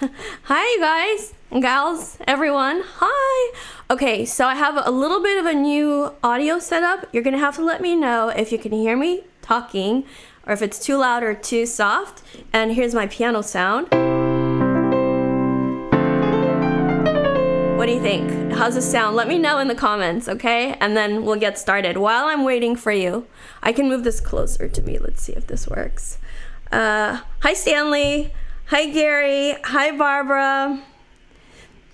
Hi, you guys and gals, everyone. Hi. Okay, so I have a little bit of a new audio setup. You're going to have to let me know if you can hear me talking or if it's too loud or too soft. And here's my piano sound. What do you think? How's it sound? Let me know in the comments, okay? And then we'll get started. While I'm waiting for you, I can move this closer to me. Let's see if this works. Hi, Stanley. Hi, Gary. Hi, Barbara.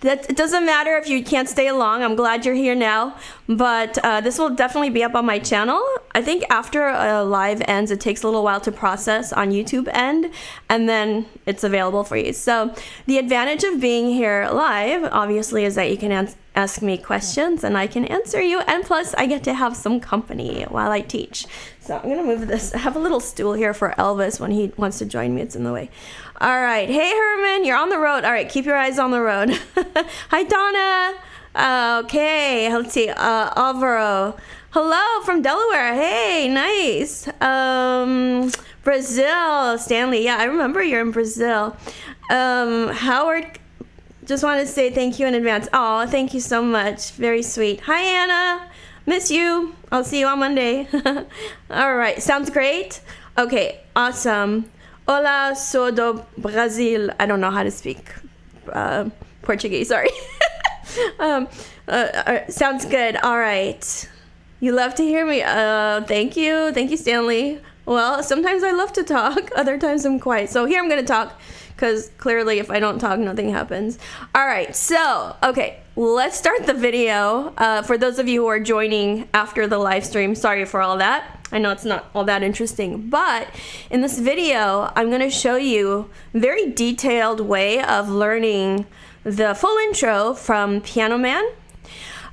It doesn't matter if you can't stay long. I'm glad you're here now. But this will definitely be up on my channel. I think after a live ends, it takes a little while to process on YouTube end, and then it's available for you. So the advantage of being here live, obviously, is that you can ask me questions and I can answer you. And plus, I get to have some company while I teach. So I'm going to move this. I have a little stool here for Elvis when he wants to join me. It's in the way. All right. Hey, Herman, you're on the road. All right. Keep your eyes on the road. Hi, Donna. Okay. Let's see. Alvaro. Hello from Delaware. Hey, nice. Brazil. Stanley. Yeah, I remember you're in Brazil. Howard. Just want to say thank you in advance. Oh, thank you so much. Very sweet. Hi, Anna. Miss you. I'll see you on Monday. All right. Sounds great. Okay. Awesome. Hola, sou do Brasil. I don't know how to speak Portuguese. Sorry. Sounds good. All right. You love to hear me. Thank you. Thank you, Stanley. Well, sometimes I love to talk. Other times I'm quiet. So here I'm going to talk. Because clearly if I don't talk, nothing happens. All right, so, okay, let's start the video. For those of you who are joining after the live stream, sorry for all that. I know it's not all that interesting, but in this video, I'm gonna show you a very detailed way of learning the full intro from Piano Man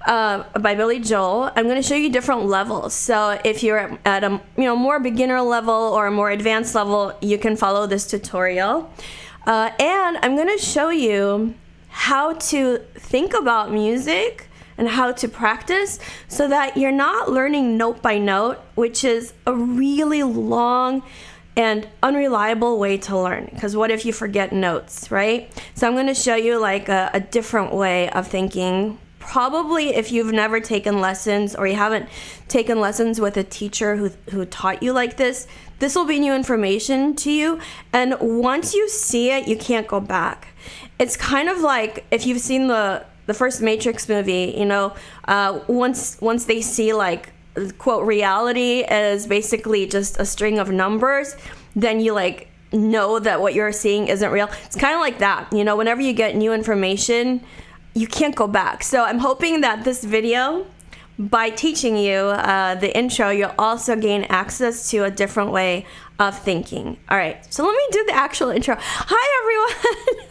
by Billy Joel. I'm going to show you different levels. So if you're at a more beginner level or a more advanced level, you can follow this tutorial. And I'm going to show you how to think about music and how to practice so that you're not learning note by note, which is a really long and unreliable way to learn. Because what if you forget notes, right? So I'm going to show you like a different way of thinking. Probably if you've never taken lessons or you haven't taken lessons with a teacher who taught you like this will be new information to you. And once you see it, you can't go back. It's kind of like if you've seen the first Matrix movie, once they see like, quote, reality is basically just a string of numbers, then you like know that what you're seeing isn't real. It's kind of like that. Whenever you get new information, you can't go back. So I'm hoping that this video, by teaching you the intro, you'll also gain access to a different way of thinking. All right, so let me do the actual intro. Hi, everyone.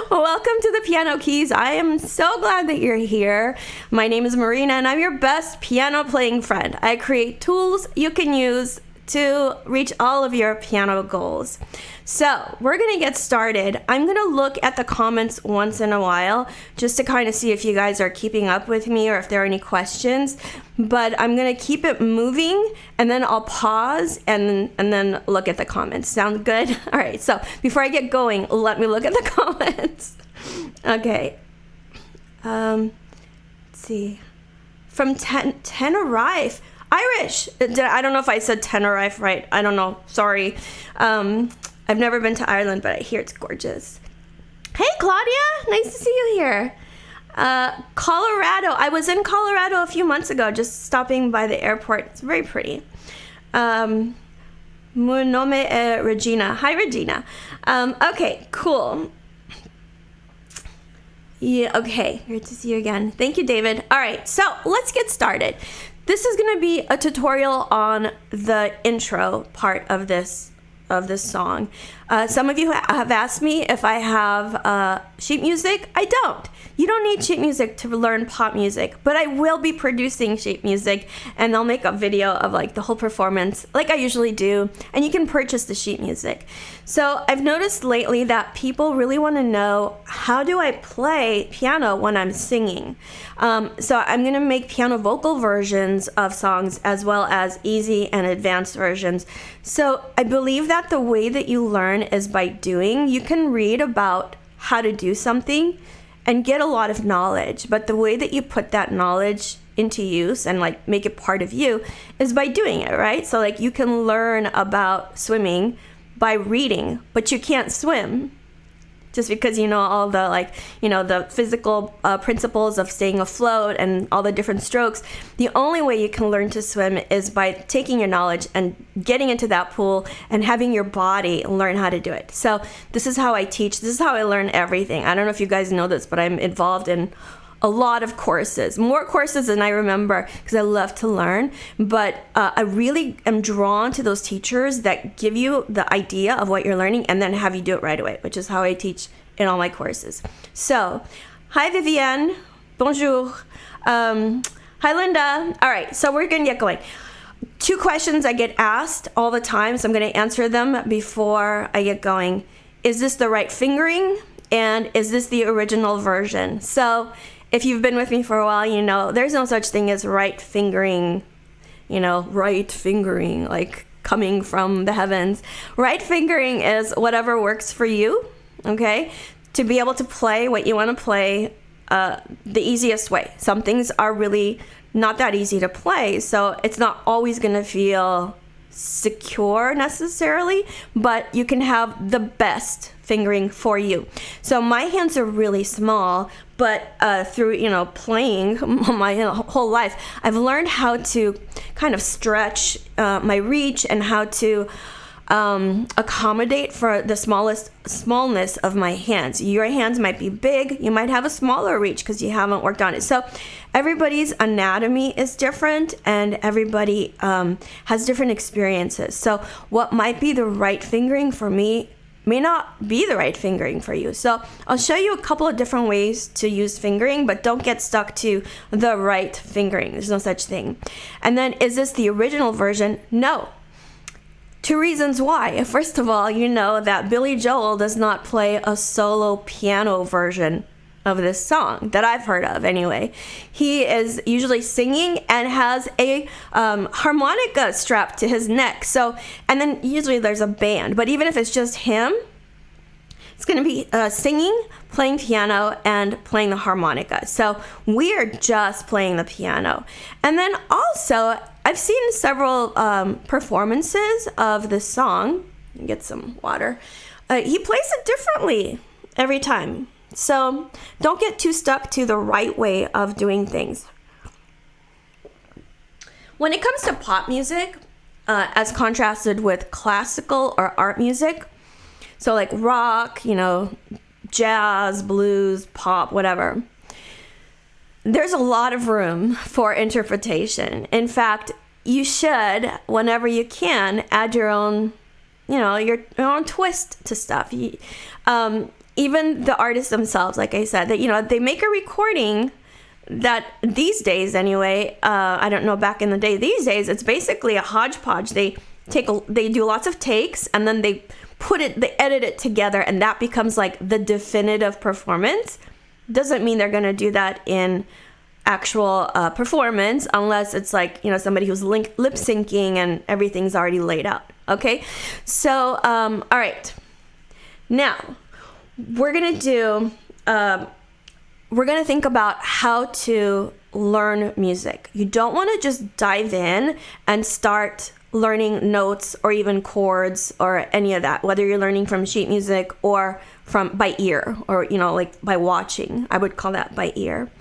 Welcome to the Piano Keys. I am so glad that you're here. My name is Marina, and I'm your best piano playing friend. I create tools you can use to reach all of your piano goals. So we're gonna get started. I'm gonna look at the comments once in a while just to kind of see if you guys are keeping up with me or if there are any questions, but I'm gonna keep it moving and then I'll pause and then look at the comments. Sound good? All right, so before I get going, let me look at the comments. Okay, let's see. From Tenerife. Irish. I don't know if I said Tenerife right. I don't know. Sorry. I've never been to Ireland, but I hear it's gorgeous. Hey, Claudia. Nice to see you here. Colorado. I was in Colorado a few months ago, just stopping by the airport. It's very pretty. Mon nome è Regina. Hi, Regina. Okay, cool. Yeah, okay. Great to see you again. Thank you, David. All right, so let's get started. This is going to be a tutorial on the intro part of this song. Some of you have asked me if I have sheet music. I don't. You don't need sheet music to learn pop music, but I will be producing sheet music, and I'll make a video of like the whole performance like I usually do, and you can purchase the sheet music. So I've noticed lately that people really want to know, how do I play piano when I'm singing? So I'm going to make piano vocal versions of songs as well as easy and advanced versions. So I believe that the way that you learn is by doing. You can read about how to do something and get a lot of knowledge. But the way that you put that knowledge into use and like make it part of you is by doing it, right? So like you can learn about swimming by reading, but you can't swim just because you know all the like, you know, the physical principles of staying afloat and all the different strokes. The only way you can learn to swim is by taking your knowledge and getting into that pool and having your body learn how to do it. So this is how I teach. This is how I learn everything. I don't know if you guys know this, but I'm involved in a lot of courses, more courses than I remember, because I love to learn. But I really am drawn to those teachers that give you the idea of what you're learning and then have you do it right away, which is how I teach in all my courses. So, hi Vivienne, bonjour. Hi Linda. All right, so we're gonna get going. 2 questions I get asked all the time, so I'm gonna answer them before I get going. Is this the right fingering? And is this the original version? So if you've been with me for a while, you know there's no such thing as right fingering, you know, right fingering, like coming from the heavens. Right fingering is whatever works for you, okay? To be able to play what you want to play the easiest way. Some things are really not that easy to play, so it's not always going to feel secure necessarily, but you can have the best fingering for you. So my hands are really small, but through, you know, playing my whole life, I've learned how to kind of stretch my reach and how to accommodate for the smallness of my hands. Your hands might be big, you might have a smaller reach because you haven't worked on it. So everybody's anatomy is different and everybody has different experiences. So what might be the right fingering for me may not be the right fingering for you. So I'll show you a couple of different ways to use fingering, but don't get stuck to the right fingering. There's no such thing. And then, is this the original version? No. 2 reasons why. First of all, you know that Billy Joel does not play a solo piano version of this song that I've heard of anyway. He is usually singing and has a harmonica strapped to his neck. So, and then usually there's a band, but even if it's just him, it's going to be singing, playing piano, and playing the harmonica. So we are just playing the piano. And then also, I've seen several performances of this song. Get some water. He plays it differently every time. So don't get too stuck to the right way of doing things. When it comes to pop music, as contrasted with classical or art music, so like rock, you know, jazz, blues, pop, whatever, there's a lot of room for interpretation. In fact, you should, whenever you can, add your own, you know, your own twist to stuff. Even the artists themselves, like I said, that, you know, they make a recording that these days anyway, I don't know, back in the day, these days, it's basically a hodgepodge. They do lots of takes and then they edit it together and that becomes like the definitive performance. Doesn't mean they're going to do that in actual performance unless it's like, you know, somebody who's lip syncing and everything's already laid out. Okay. So, all right. Now, we're going to think about how to learn music. You don't want to just dive in and start learning notes or even chords or any of that, whether you're learning from sheet music or by ear or, you know, like by watching. I would call that by ear.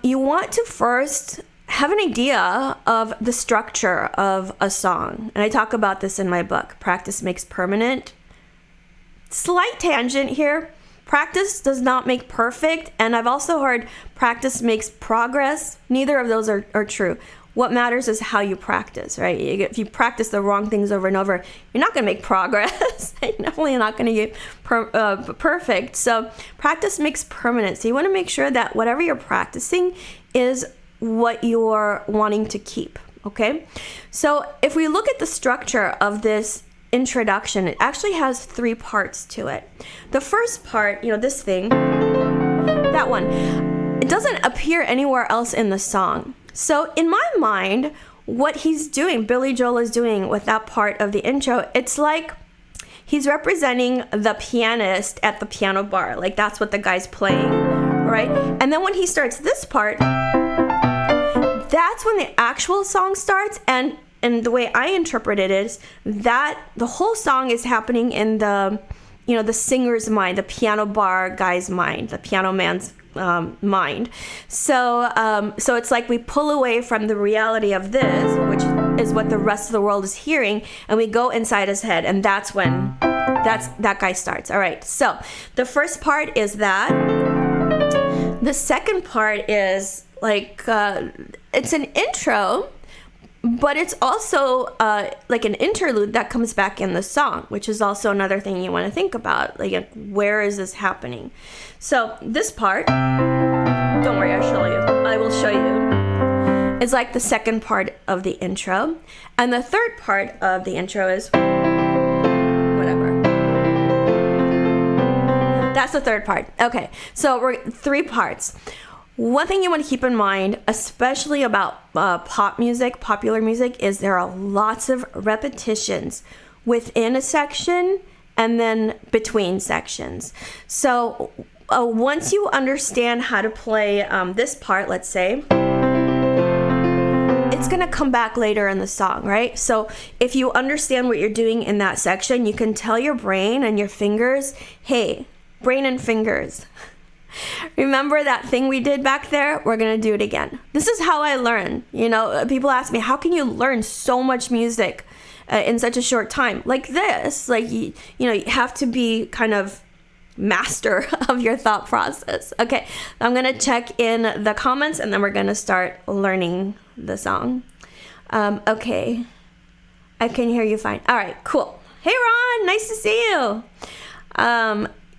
You want to first have an idea of the structure of a song. And I talk about this in my book, Practice Makes Permanent. Slight tangent here. Practice does not make perfect. And I've also heard practice makes progress. Neither of those are true. What matters is how you practice, right? If you practice the wrong things over and over, you're not going to make progress. You're definitely not going to get perfect. So practice makes permanent. So you want to make sure that whatever you're practicing is what you're wanting to keep, okay? So if we look at the structure of this introduction, it actually has 3 parts to it. The first part, you know, this thing, that one, it doesn't appear anywhere else in the song. So in my mind, what he's doing, Billy Joel is doing with that part of the intro, it's like he's representing the pianist at the piano bar. Like that's what the guy's playing, right? And then when he starts this part, that's when the actual song starts. And the way I interpret it is that the whole song is happening in the, the singer's mind, the piano bar guy's mind, the piano man's mind. So it's like we pull away from the reality of this, which is what the rest of the world is hearing, and we go inside his head, and that's when that guy starts. All right. So the first part is that. The second part is like it's an intro, but it's also like an interlude that comes back in the song, which is also another thing you want to think about. Like, where is this happening? So this part, don't worry, I will show you. It's like the second part of the intro. And the third part of the intro is whatever. That's the third part. Okay, so we're 3 parts. One thing you want to keep in mind, especially about pop music, popular music, is there are lots of repetitions within a section and then between sections. So once you understand how to play this part, let's say, it's going to come back later in the song, right? So if you understand what you're doing in that section, you can tell your brain and your fingers, hey, brain and fingers, remember that thing we did back there? We're going to do it again. This is how I learn. People ask me, how can you learn so much music in such a short time? Like this, like, you have to be kind of master of your thought process. Okay, I'm going to check in the comments and then we're going to start learning the song. Okay, I can hear you fine. All right, cool. Hey, Ron, nice to see you.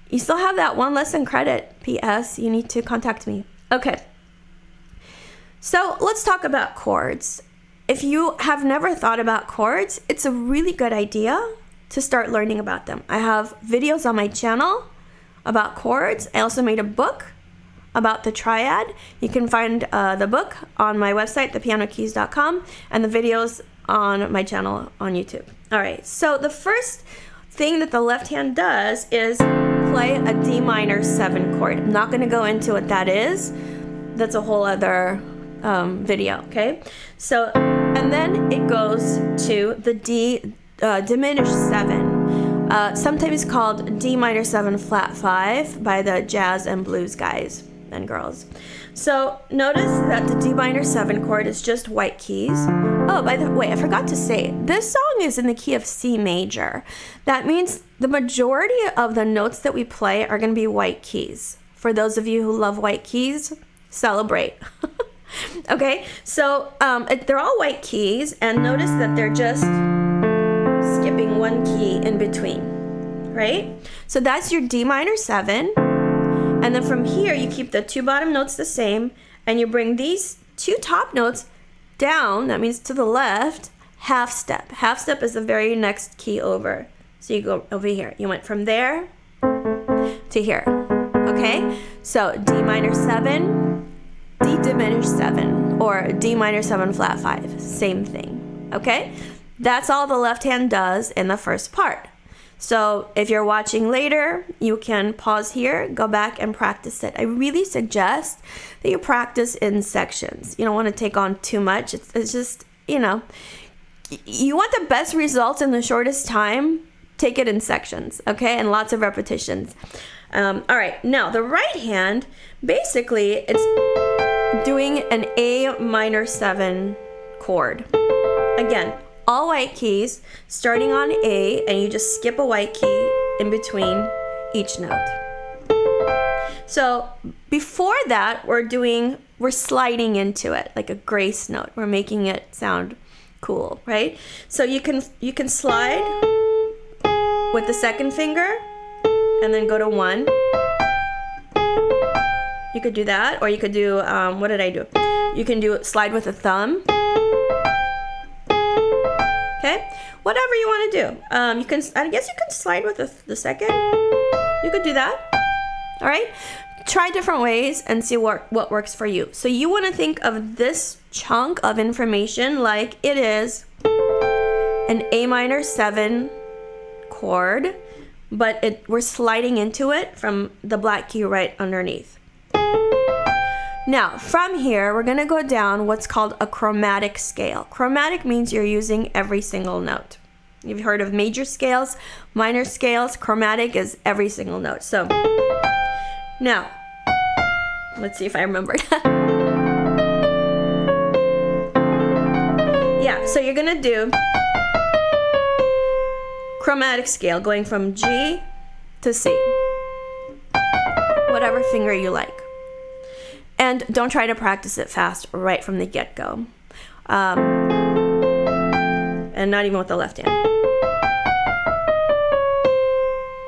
You still have that 1 lesson credit. P.S. You need to contact me. Okay. So let's talk about chords. If you have never thought about chords, it's a really good idea to start learning about them. I have videos on my channel about chords. I also made a book about the triad. You can find the book on my website, thepianokeys.com, and the videos on my channel on YouTube. All right. So the first thing that the left hand does is play a D minor 7 chord. I'm not going to go into what that is. That's a whole other video, okay? So, and then it goes to the D diminished 7, sometimes called D minor 7 flat 5 by the jazz and blues guys and girls. So notice that the D minor 7 chord is just white keys. Oh, by the way, I forgot to say, this song is in the key of C major. That means the majority of the notes that we play are going to be white keys. For those of you who love white keys, celebrate. Okay, so they're all white keys, and notice that they're just skipping 1 key in between, right? So that's your D minor 7. And then from here, you keep the 2 bottom notes the same, and you bring these 2 top notes down, that means to the left, half step. Half step is the very next key over. So you go over here. You went from there to here, okay? So D minor 7, D diminished 7, or D minor 7 flat 5, same thing, okay? That's all the left hand does in the first part. So if you're watching later, you can pause here, go back and practice it. I really suggest that you practice in sections. You don't want to take on too much. It's just, you want the best results in the shortest time, take it in sections, okay? And lots of repetitions. All right, now the right hand, basically it's doing an A minor 7 chord. Again, all white keys, starting on A, and you just skip a white key in between each note. So before that, we're sliding into it like a grace note. We're making it sound cool, right? So you can slide with the second finger and then go to 1. You could do that, or you could do, what did I do? You can slide with a thumb. Okay, whatever you want to do. I guess you can slide with the second. You could do that. All right. Try different ways and see what works for you. So you want to think of this chunk of information like it is an A minor 7 chord, but we're sliding into it from the black key right underneath. Now, from here, we're going to go down what's called a chromatic scale. Chromatic means you're using every single note. You've heard of major scales, minor scales. Chromatic is every single note. So, now, let's see if I remember. Yeah, so you're going to do chromatic scale going from G to C. Whatever finger you like. And don't try to practice it fast right from the get-go. And not even with the left hand.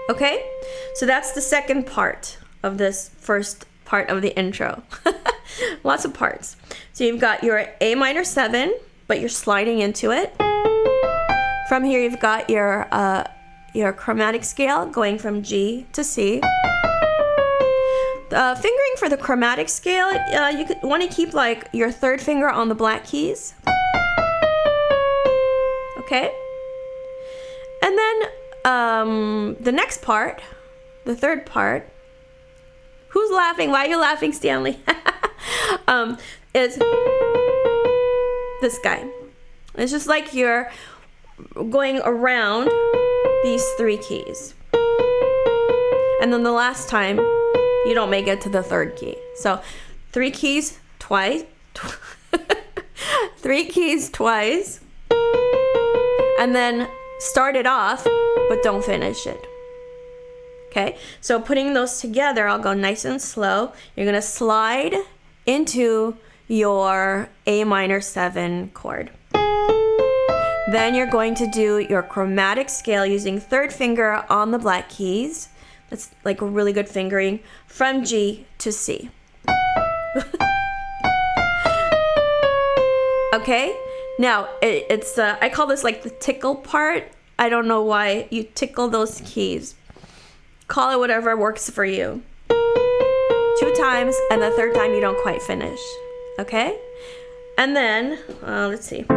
Okay? So that's the second part of this first part of the intro. Lots of parts. So you've got your A minor 7, but you're sliding into it. From here you've got your chromatic scale going from G to C. Fingering for the chromatic scale, you want to keep like your third finger on the black keys. Okay? And then the next part, the third part, who's laughing? Why are you laughing, Stanley? Is this guy. It's just like you're going around these 3 keys. And then the last time, you don't make it to the third key. So 3 keys twice. 3 keys twice. And then start it off, but don't finish it. Okay, so putting those together, I'll go nice and slow. You're gonna slide into your A minor 7 chord. Then you're going to do your chromatic scale using third finger on the black keys. That's like a really good fingering from G to C. Okay, now it's I call this like the tickle part. I don't know why you tickle those keys. Call it whatever works for you. 2 times, and the third time you don't quite finish. Okay, and then let's see.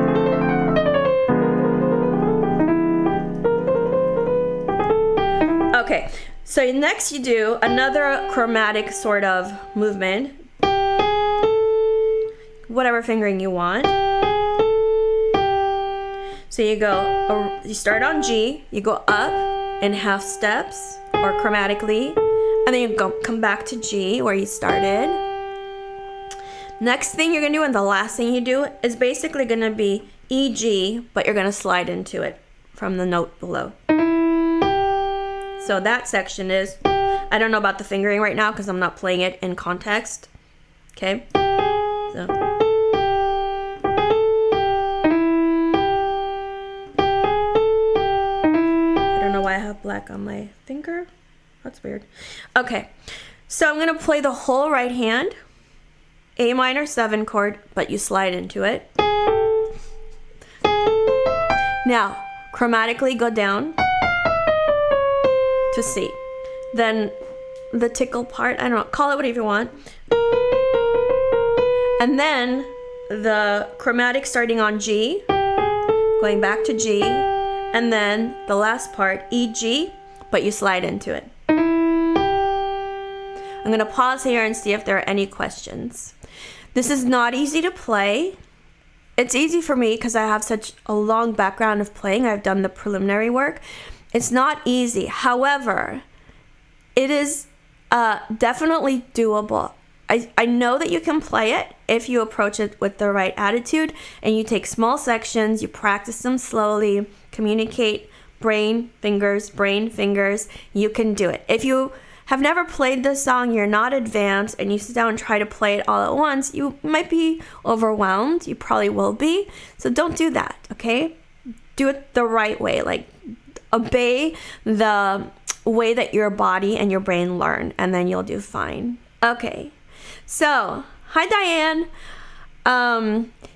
Okay. So next you do another chromatic sort of movement, whatever fingering you want. So you start on G, you go up in half steps or chromatically, and then you come back to G where you started. Next thing you're gonna do and the last thing you do is basically gonna be E, G, but you're gonna slide into it from the note below. So that section is, I don't know about the fingering right now because I'm not playing it in context. Okay? So. I don't know why I have black on my finger. That's weird. Okay. So I'm going to play the whole right hand. A minor 7 chord, but you slide into it. Now, chromatically go down to C. Then the tickle part, I don't know, call it whatever you want. And then the chromatic starting on G, going back to G, and then the last part, E, G, but you slide into it. I'm gonna pause here and see if there are any questions. This is not easy to play. It's easy for me because I have such a long background of playing. I've done the preliminary work. It's not easy. However, it is definitely doable. I know that you can play it if you approach it with the right attitude and you take small sections, you practice them slowly, communicate, brain, fingers, you can do it. If you have never played this song, you're not advanced, and you sit down and try to play it all at once, you might be overwhelmed. You probably will be. So don't do that, okay? Do it the right way, like obey the way that your body and your brain learn, and then you'll do fine. Okay, so hi Diane.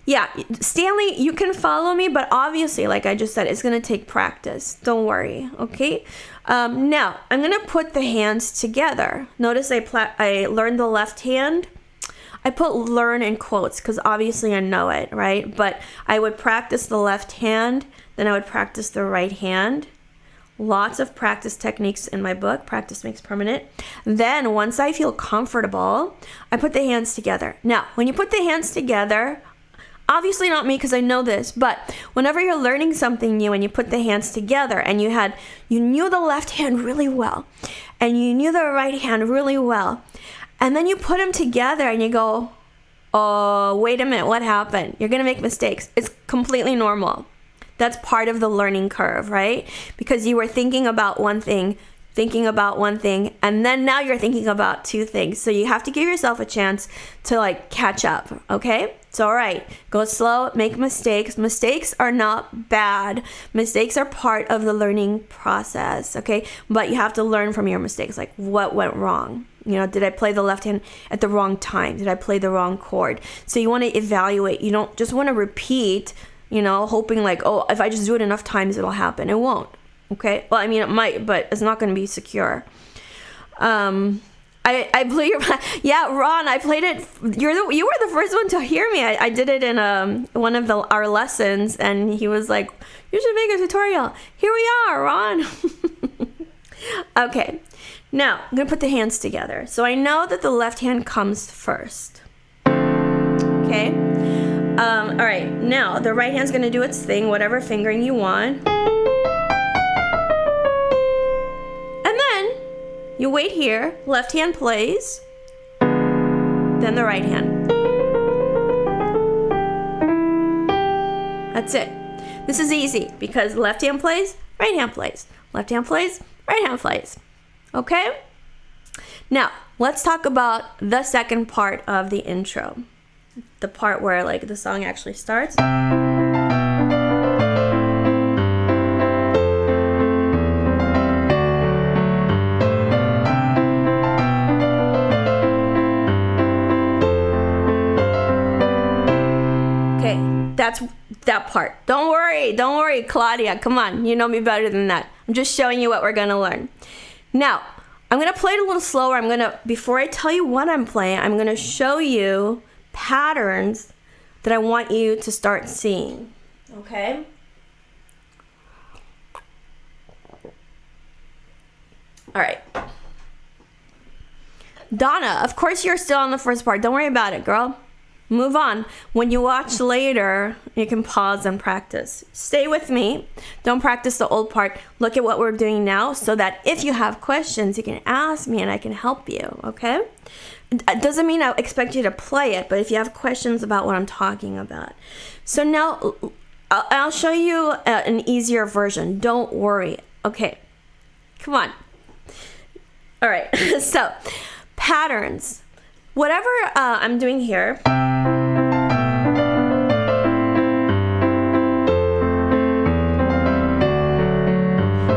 Yeah, Stanley, you can follow me, but obviously, like I just said, it's gonna take practice. Don't worry, okay? Now I'm gonna put the hands together. Notice I learned the left hand. I put learn in quotes because obviously I know it, right? But I would practice the left hand, then I would practice the right hand. Lots of practice techniques in my book, Practice Makes Permanent. Then once I feel comfortable, I put the hands together. Now, when you put the hands together, obviously not me because I know this, but whenever you're learning something new and you put the hands together and you knew the left hand really well and you knew the right hand really well, and then you put them together and you go, oh, wait a minute, what happened? You're going to make mistakes. It's completely normal. That's part of the learning curve, right? Because you were thinking about one thing, and then now you're thinking about two things. So you have to give yourself a chance to like catch up, okay? It's all right. Go slow, make mistakes. Mistakes are not bad. Mistakes are part of the learning process, okay? But you have to learn from your mistakes, like what went wrong. You know, did I play the left hand at the wrong time? Did I play the wrong chord? So you want to evaluate. You don't just want to repeat, you know, hoping like, oh, if I just do it enough times, it'll happen. It won't. Okay. Well, I mean, it might, but it's not going to be secure. I play your, yeah, Ron, I played it. You were the first one to hear me. I did it in one of our lessons, and he was like, you should make a tutorial. Here we are, Ron. Okay. Now, I'm going to put the hands together. So I know that the left hand comes first. Okay? All right. Now, the right hand's going to do its thing, whatever fingering you want. And then, you wait here. Left hand plays. Then the right hand. That's it. This is easy because left hand plays, right hand plays. Left hand plays, right hand plays. Okay? Now, let's talk about the second part of the intro. The part where like the song actually starts. Okay, that's that part. Don't worry, Claudia. Come on, you know me better than that. I'm just showing you what we're gonna learn. Now, I'm going to play it a little slower. Before I tell you what I'm playing, I'm going to show you patterns that I want you to start seeing. Okay? All right. Donna, of course you're still on the first part. Don't worry about it, girl. Move on. When you watch later, you can pause and practice. Stay with me. Don't practice the old part. Look at what we're doing now so that if you have questions, you can ask me and I can help you, okay? It doesn't mean I expect you to play it, but if you have questions about what I'm talking about. So now, I'll show you an easier version. Don't worry. Okay. Come on. All right. So, patterns. Whatever I'm doing here.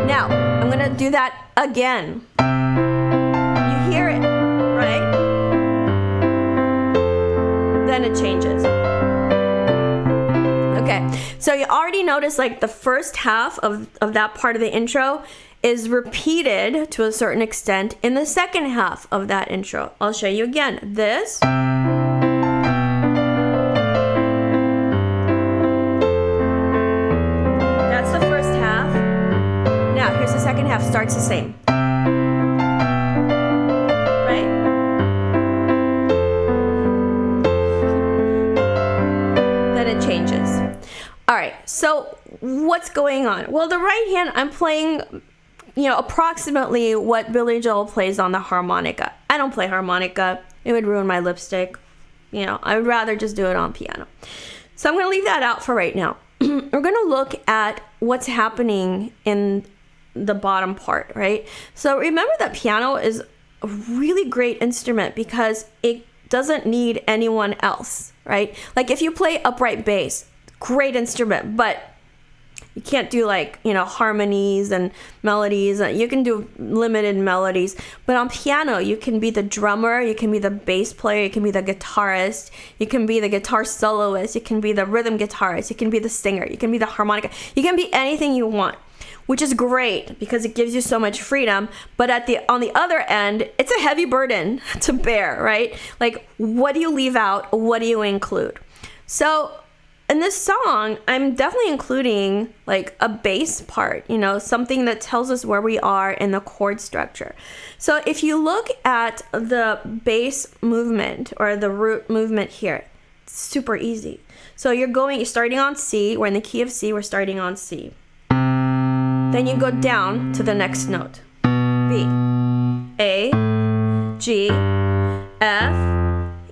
Now, I'm going to do that again. You hear it, right? Then it changes. Okay, so you already noticed like the first half of that part of the intro is repeated to a certain extent in the second half of that intro. I'll show you again. This. That's the first half. Now, here's the second half. Starts the same. Right? Then it changes. All right, so what's going on? Well, the right hand, I'm playing, approximately what Billy Joel plays on the harmonica. I don't play harmonica. It would ruin my lipstick. I would rather just do it on piano. So I'm going to leave that out for right now. We're going to look at what's happening in the bottom part, right? So remember that piano is a really great instrument because it doesn't need anyone else, right? Like if you play upright bass, great instrument, but you can't do harmonies and melodies. You can do limited melodies, but on piano you can be the drummer, you can be the bass player, you can be the guitarist, you can be the guitar soloist, you can be the rhythm guitarist, you can be the singer, you can be the harmonica, you can be anything you want, which is great because it gives you so much freedom. But on the other end, it's a heavy burden to bear, right? Like, what do you leave out? What do you include? So in this song, I'm definitely including like a bass part, something that tells us where we are in the chord structure. So if you look at the bass movement or the root movement here, it's super easy. So you're starting on C. We're in the key of C. We're starting on C. Then you go down to the next note. B, A, G, F,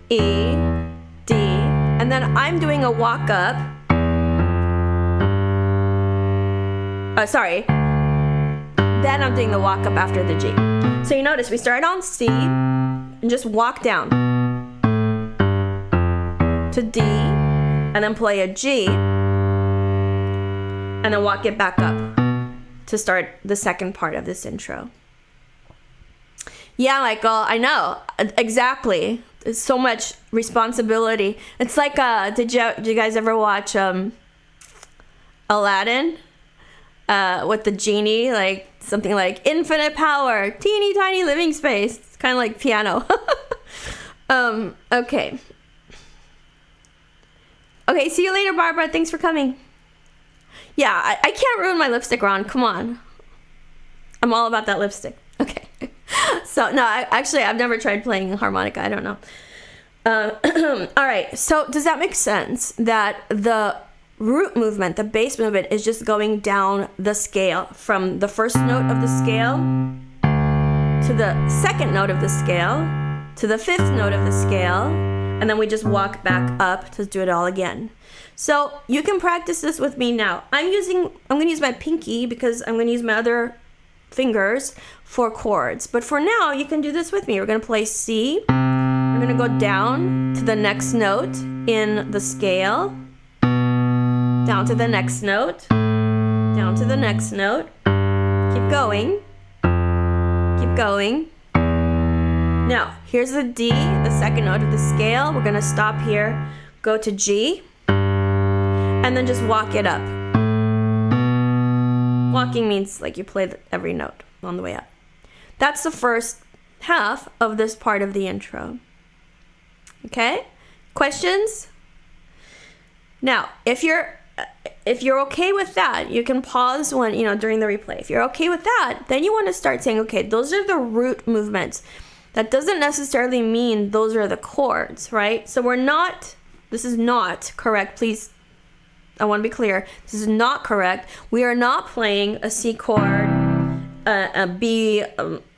E, D, and then I'm doing a walk up. Then I'm doing the walk up after the G. So you notice we start on C and just walk down to D and then play a G and then walk it back up to start the second part of this intro. Yeah, Michael, I know. Exactly. There's so much responsibility. It's like, did you guys ever watch Aladdin? With the genie, like something like infinite power, teeny tiny living space. It's kind of like piano. Okay. Okay, see you later, Barbara. Thanks for coming. Yeah, I can't ruin my lipstick, Ron. Come on. I'm all about that lipstick. Okay. So, no, I've never tried playing harmonica. I don't know. All right. So, does that make sense that the root movement, the bass movement, is just going down the scale from the first note of the scale to the second note of the scale to the fifth note of the scale, and then we just walk back up to do it all again. So you can practice this with me now. I'm going to use my pinky because I'm going to use my other fingers for chords. But for now, you can do this with me. We're going to play C. We're going to go down to the next note in the scale. Down to the next note, down to the next note, keep going, keep going. Now, here's the D, the second note of the scale. We're gonna stop here, go to G, and then just walk it up. Walking means like you play every note on the way up. That's the first half of this part of the intro. Okay? Questions? Now, if you're okay with that, you can pause during the replay. If you're okay with that, then you want to start saying, okay, those are the root movements. That doesn't necessarily mean those are the chords, right? So this is not correct. Please, I want to be clear. This is not correct. We are not playing a C chord, a B,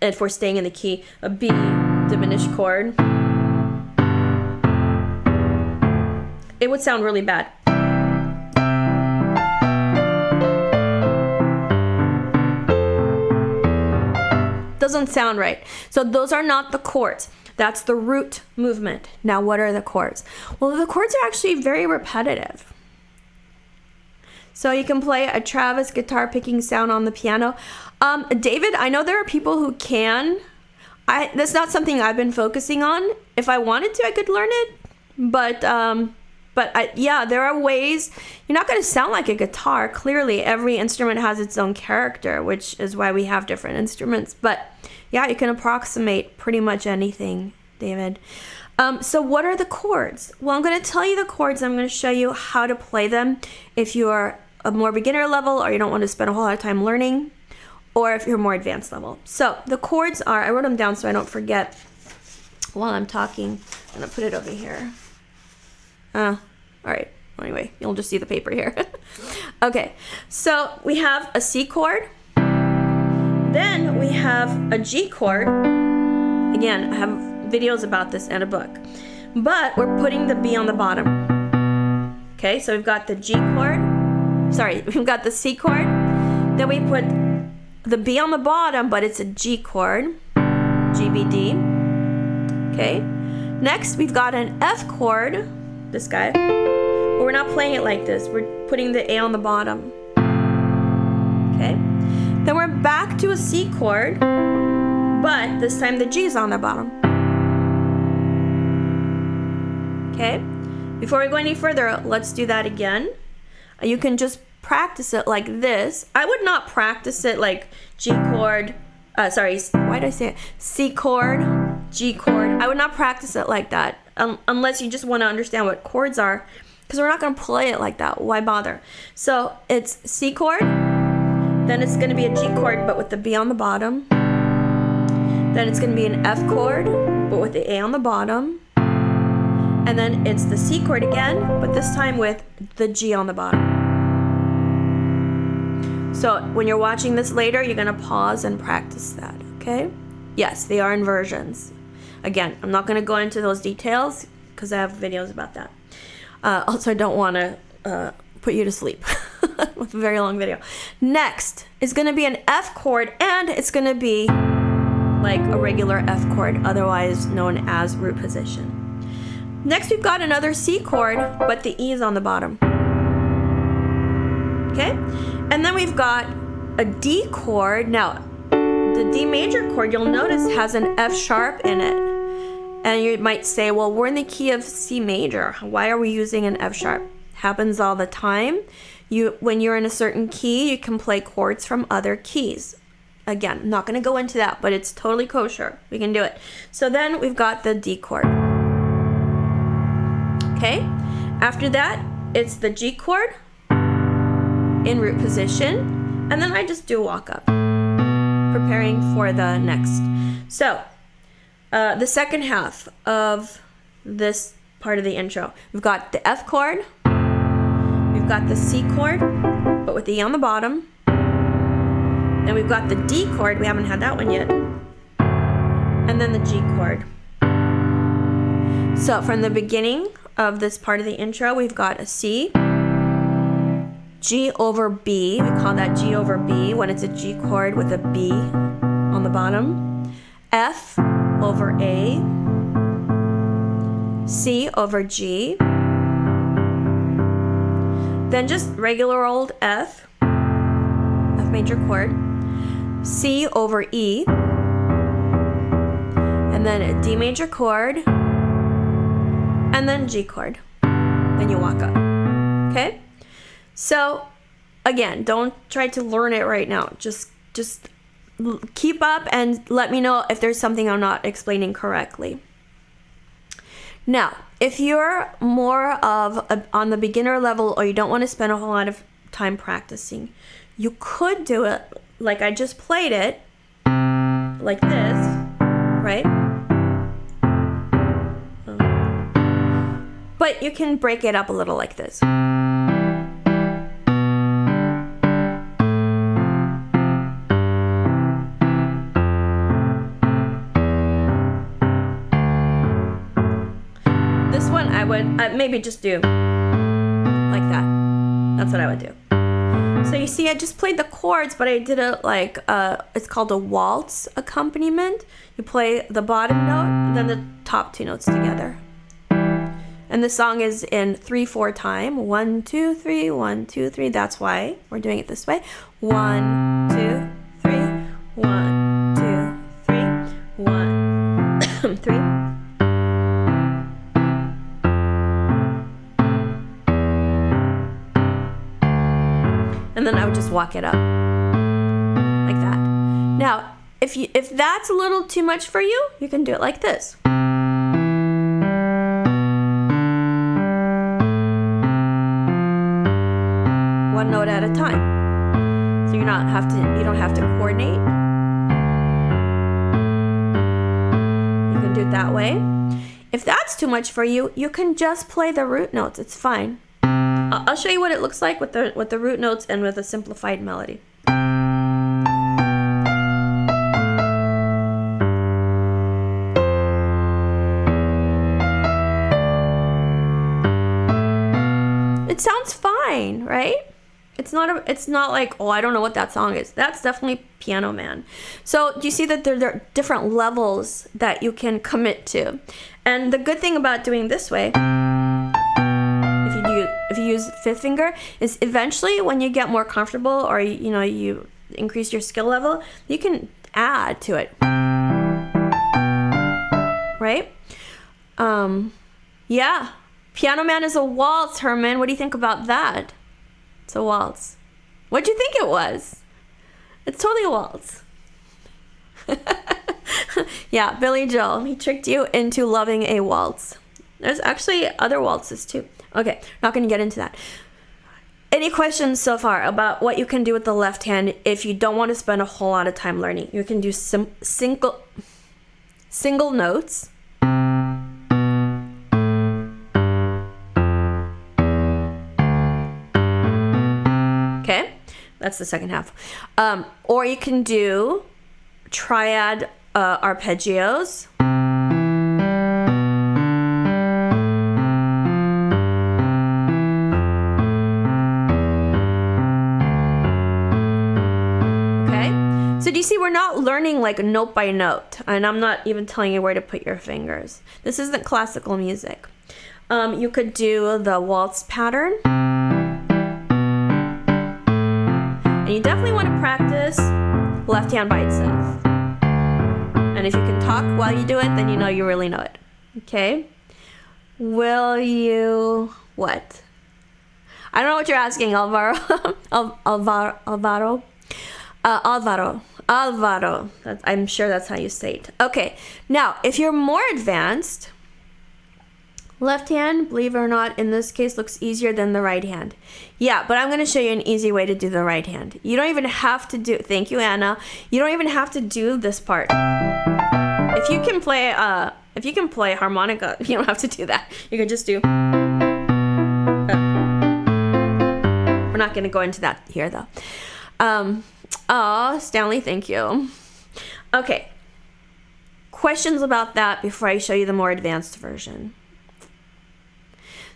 if we're staying in the key, a B diminished chord. It would sound really bad. Doesn't sound right. So those are not the chords. That's the root movement. Now, what are the chords? Well, the chords are actually very repetitive. So you can play a Travis guitar picking sound on the piano. David, I know there are people who can. That's not something I've been focusing on. If I wanted to, I could learn it. But there are ways. You're not going to sound like a guitar. Clearly, every instrument has its own character, which is why we have different instruments. But yeah, you can approximate pretty much anything, David. So what are the chords? Well, I'm going to tell you the chords. I'm going to show you how to play them if you're a more beginner level or you don't want to spend a whole lot of time learning, or if you're more advanced level. So the chords are, I wrote them down so I don't forget while I'm talking. I'm going to put it over here. All right. Anyway, you'll just see the paper here. Okay. So we have a C chord. Then we have a G chord. Again, I have videos about this and a book. But we're putting the B on the bottom. Okay, so we've got the G chord. Sorry, we've got the C chord. Then we put the B on the bottom, but it's a G chord. G, B, D. Okay. Next, we've got an F chord. This guy. But we're not playing it like this. We're putting the A on the bottom. Okay. Then we're back to a C chord, but this time the G is on the bottom. Okay. Before we go any further, let's do that again. You can just practice it like this. I would not practice it like G chord. Why did I say it? C chord, G chord. I would not practice it like that unless you just want to understand what chords are. because we're not going to play it like that. Why bother? So it's C chord, then it's going to be a G chord but with the B on the bottom, then it's going to be an F chord but with the A on the bottom, and then it's the C chord again but this time with the G on the bottom. So when you're watching this later, you're going to pause and practice that, okay? Yes, they are inversions. Again, I'm not going to go into those details because I have videos about that. Also, I don't want to put you to sleep with a very long video. Next is going to be an F chord, and it's going to be like a regular F chord, otherwise known as root position. Next, we've got another C chord, but the E is on the bottom. Okay? And then we've got a D chord. Now, the D major chord, you'll notice, has an F sharp in it. And you might say, well, we're in the key of C major. Why are we using an F sharp? Happens all the time. When you're in a certain key, you can play chords from other keys. Again, I'm not going to go into that, but it's totally kosher. We can do it. So then we've got the D chord. Okay? After that, it's the G chord in root position, and then I just do a walk up, preparing for the next. So the second half of this part of the intro, we've got the F chord, we've got the C chord but with the E on the bottom, then we've got the D chord, we haven't had that one yet, and then the G chord. So from the beginning of this part of the intro, we've got a C, G over B, we call that G over B when it's a G chord with a B on the bottom, F over A, C over G, then just regular old F major chord, C over E, and then a D major chord, and then G chord. Then you walk up, okay? So, again, don't try to learn it right now. Just keep up and let me know if there's something I'm not explaining correctly. Now, if you're more of on the beginner level or you don't want to spend a whole lot of time practicing, you could do it like I just played it, like this, right? But you can break it up a little like this. This one I would maybe just do like that. That's what I would do. So you see, I just played the chords, but I did it like, it's called a waltz accompaniment. You play the bottom note, then the top two notes together. And the song is in 3/4 time. 1, 2, 3, 1, 2, 3. That's why we're doing it this way. 1, 2, 3, 1, 2, 3, 1, 3. And then I would just walk it up like that. Now, if that's a little too much for you, you can do it like this. One note at a time. So you don't have to coordinate. You can do it that way. If that's too much for you, you can just play the root notes. It's fine. I'll show you what it looks like with the root notes and with a simplified melody. It sounds fine, right? It's not like, oh, I don't know what that song is. That's definitely Piano Man. So do you see that there are different levels that you can commit to? And the good thing about doing this way, if you use fifth finger, is eventually when you get more comfortable or you increase your skill level, you can add to it, right? Yeah, Piano Man is a waltz, Herman. What do you think about that? It's a waltz. What'd you think it was? It's totally a waltz. Yeah, Billy Joel, he tricked you into loving a waltz. There's actually other waltzes too. Okay, not going to get into that. Any questions so far about what you can do with the left hand if you don't want to spend a whole lot of time learning? You can do single notes. Okay, that's the second half. Or you can do triad arpeggios. So do you see, we're not learning like note by note, and I'm not even telling you where to put your fingers. This isn't classical music. You could do the waltz pattern. And you definitely want to practice left hand by itself. And if you can talk while you do it, then you know you really know it. Okay? Will you what? I don't know what you're asking, Alvaro. Alvaro. I'm sure that's how you say it. Okay, now if you're more advanced, left hand, believe it or not, in this case looks easier than the right hand. Yeah, but I'm going to show you an easy way to do the right hand. You don't even have to do, thank you, Anna. You don't even have to do this part. If you can play harmonica, you don't have to do that. You can just do. We're not going to go into that here though. Stanley, thank you. Okay. Questions about that before I show you the more advanced version.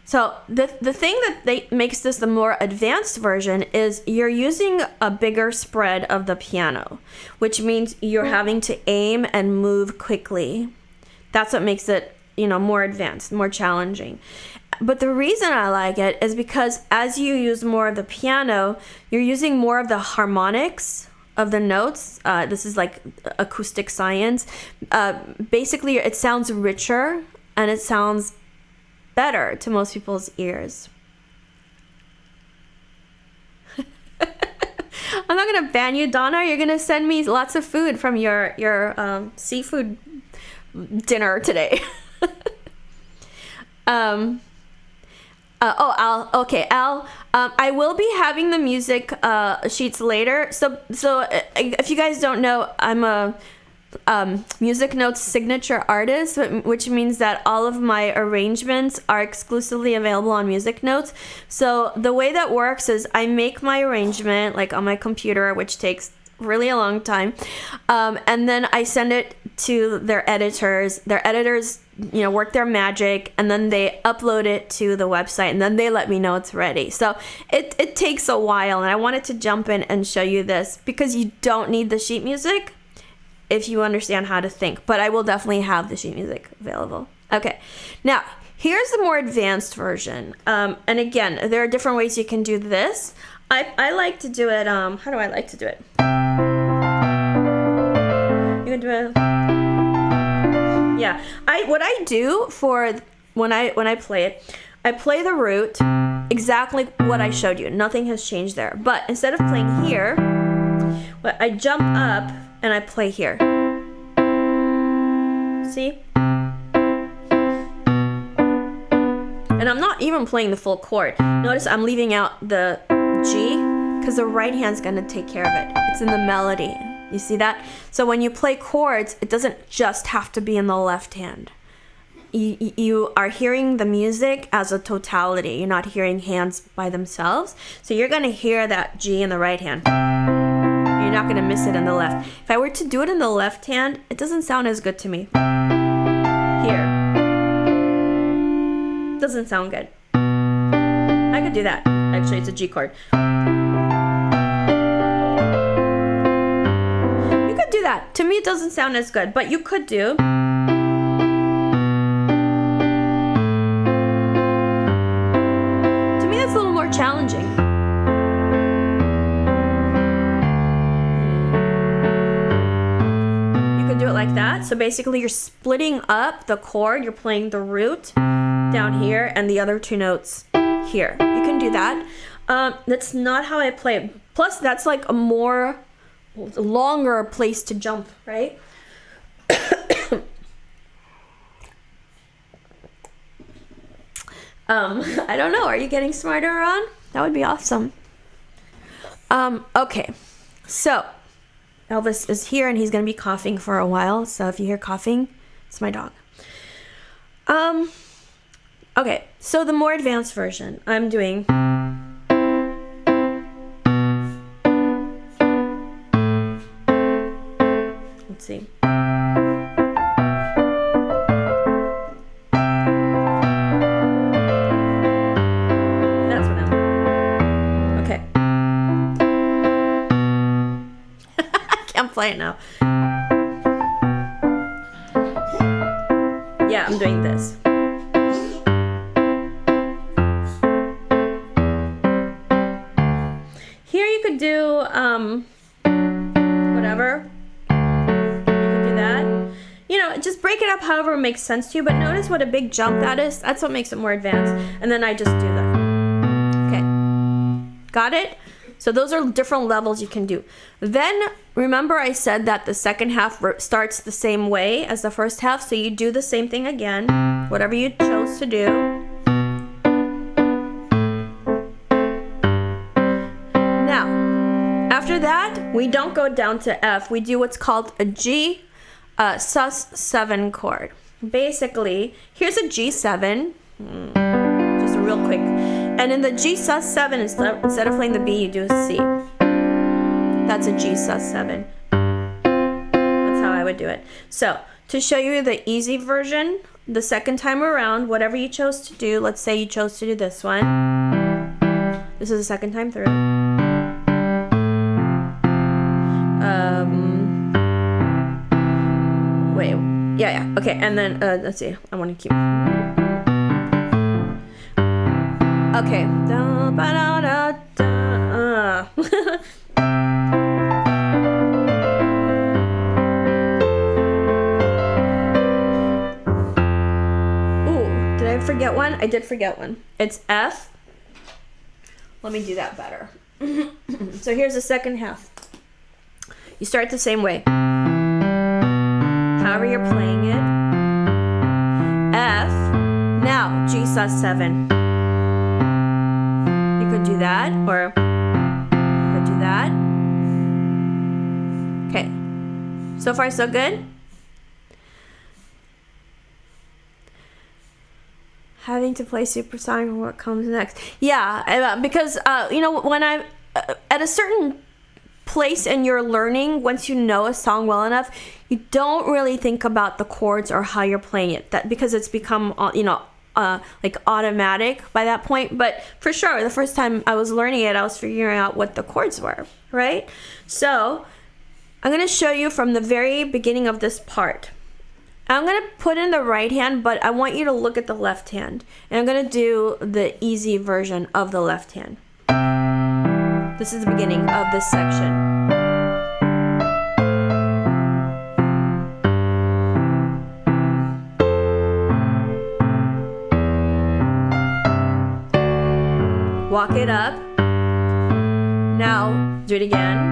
So the thing that makes this the more advanced version is you're using a bigger spread of the piano, which means you're having to aim and move quickly. That's what makes it, more advanced, more challenging. But the reason I like it is because as you use more of the piano, you're using more of the harmonics of the notes. This is like acoustic science. Basically, it sounds richer and it sounds better to most people's ears. I'm not going to ban you, Donna. You're going to send me lots of food from your seafood dinner today. Al. Okay, Al. I will be having the music sheets later. So if you guys don't know, I'm a music notes signature artist, which means that all of my arrangements are exclusively available on music notes. So the way that works is I make my arrangement like on my computer, which takes really a long time, and then I send it to their editors. Their editors work their magic, and then they upload it to the website, and then they let me know it's ready. So it takes a while, and I wanted to jump in and show you this because you don't need the sheet music if you understand how to think, but I will definitely have the sheet music available. Okay, now here's the more advanced version, and again, there are different ways you can do this. I like to do it, how do I like to do it? You can do it, yeah. What I do for when I play it, I play the root exactly what I showed you. Nothing has changed there. But instead of playing here, I jump up and I play here. See? And I'm not even playing the full chord. Notice I'm leaving out the G because the right hand's going to take care of it. It's in the melody. You see that? So when you play chords, it doesn't just have to be in the left hand. You are hearing the music as a totality. You're not hearing hands by themselves. So you're going to hear that G in the right hand. You're not going to miss it in the left. If I were to do it in the left hand, it doesn't sound as good to me. Here. Doesn't sound good. I could do that. Actually, it's a G chord. You could do that. To me, it doesn't sound as good, but you could do. To me, that's a little more challenging. Do it like that. So basically you're splitting up the chord. You're playing the root down here and the other two notes here. You can do that. That's not how I play it. Plus that's like a more longer place to jump, right? I don't know. Are you getting smarter, Ron? That would be awesome. Okay. So, Elvis is here and he's going to be coughing for a while. So if you hear coughing, it's my dog. Okay. So the more advanced version, I'm doing... Let's see. That's what I'm... Okay. I can't play it now. Yeah, I'm doing this. Here you could do whatever. You know, just break it up however it makes sense to you, but notice what a big jump that is. That's what makes it more advanced. And then I just do that. Okay. Got it? So those are different levels you can do. Then, remember I said that the second half starts the same way as the first half, so you do the same thing again, whatever you chose to do. Now, after that, we don't go down to F. We do what's called a G sus7 chord. Basically, here's a G7, just real quick, and in the G sus7, instead of playing the B, you do a C. That's a G sus7. That's how I would do it. So, to show you the easy version, the second time around, whatever you chose to do, let's say you chose to do this one. This is the second time through. Wait, yeah, okay, and then, let's see, I want to keep, okay, da, ba, da, da, da. Ooh, did I forget one? I did forget one. It's F. Let me do that better. So here's the second half. You start the same way. However you're playing it. F. Now, G sus7. You could do that, or you could do that. Okay. So far, so good? Having to play supersonic or what comes next. Yeah, because, you know, when I'm at a certain place in your learning, once you know a song well enough, you don't really think about the chords or how you're playing it, that because it's become, you know, like automatic by that point. But for sure, the first time I was learning it, I was figuring out what the chords were, right? So I'm going to show you from the very beginning of this part. I'm going to put in the right hand, but I want you to look at the left hand, and I'm going to do the easy version of the left hand. This is the beginning of this section. Walk it up. Now, do it again.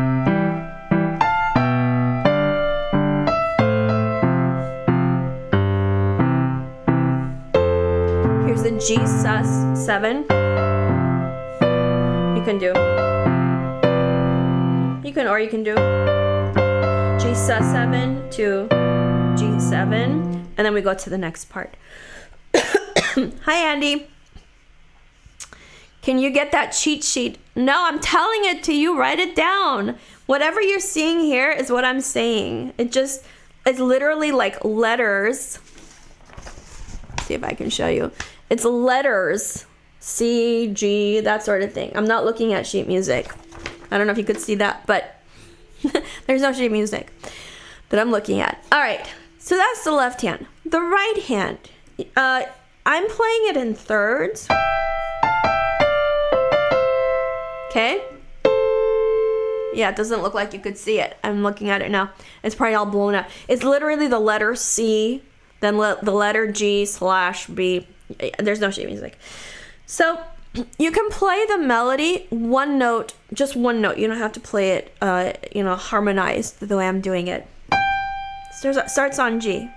Here's the G sus7. You can do. You can do G sus7 to G7, and then we go to the next part. Hi, Andy. Can you get that cheat sheet? No, I'm telling it to you. Write it down. Whatever you're seeing here is what I'm saying. It's literally like letters. Let's see if I can show you. It's letters. C, G, that sort of thing. I'm not looking at sheet music. I don't know if you could see that, but there's no sheet music that I'm looking at. All right, so that's the left hand. The right hand, I'm playing it in thirds. Okay? Yeah, it doesn't look like you could see it. I'm looking at it now. It's probably all blown up. It's literally the letter C, then the letter G/B. There's no sheet music. So you can play the melody one note, just one note. You don't have to play it, you know, harmonized the way I'm doing it. Starts on G.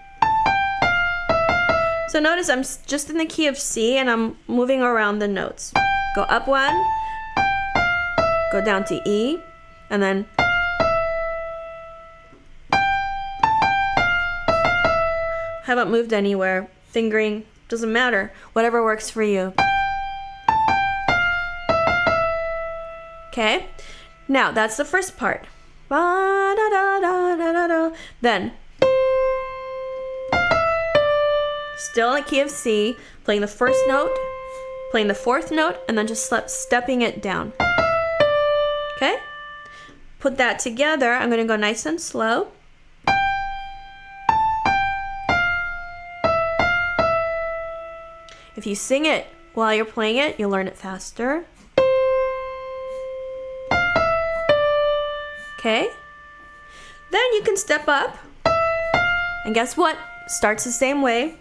So notice I'm just in the key of C and I'm moving around the notes. Go up one, go down to E, and then haven't moved anywhere. Fingering, doesn't matter. Whatever works for you. Okay? Now, that's the first part. Then, still in the key of C, playing the first note, playing the fourth note, and then just stepping it down. Okay? Put that together. I'm going to go nice and slow. If you sing it while you're playing it, you'll learn it faster. Okay? Then you can step up. And guess what? Starts the same way.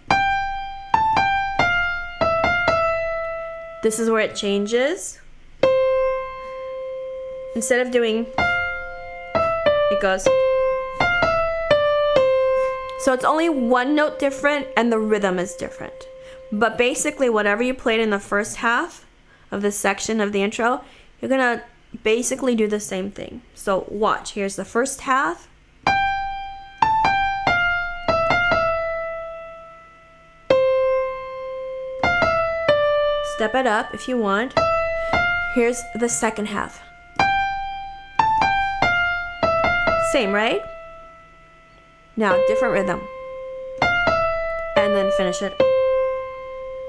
This is where it changes. Instead of doing, it goes. So it's only one note different and the rhythm is different. But basically, whatever you played in the first half of this section of the intro, you're gonna basically do the same thing. So watch, here's the first half. Step it up if you want. Here's the second half. Same, right? Now, different rhythm. And then finish it.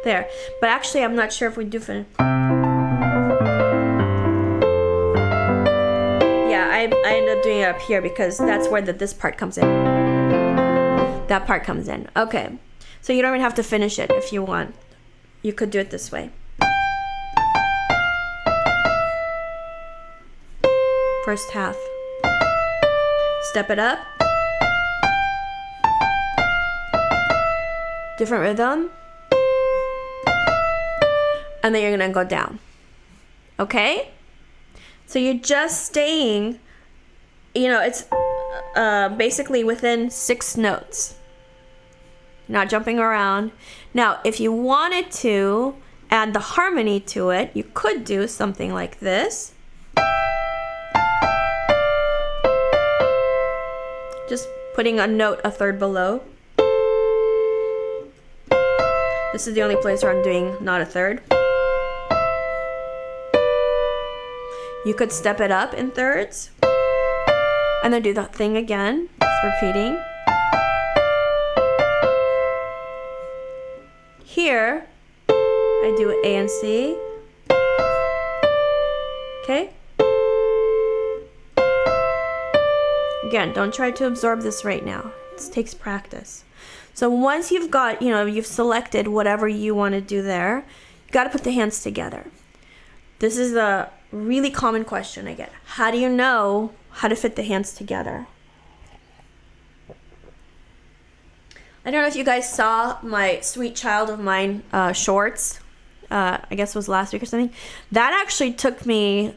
There. But actually, I'm not sure if we do finish. Yeah, I end up doing it up here because that's where this part comes in. That part comes in. Okay. So you don't even have to finish it if you want. You could do it this way. First half. Step it up. Different rhythm. And then you're gonna go down. Okay? So you're just staying, it's basically within 6 notes. Not jumping around. Now, if you wanted to add the harmony to it, you could do something like this. Just putting a note a third below. This is the only place where I'm doing not a third. You could step it up in thirds and then do that thing again. It's repeating. Here, I do A and C. Okay? Again, don't try to absorb this right now. This takes practice. So once you've got, you've selected whatever you want to do there, you got to put the hands together. This is a really common question I get. How do you know how to fit the hands together? I don't know if you guys saw my Sweet Child of Mine shorts. I guess it was last week or something. That actually took me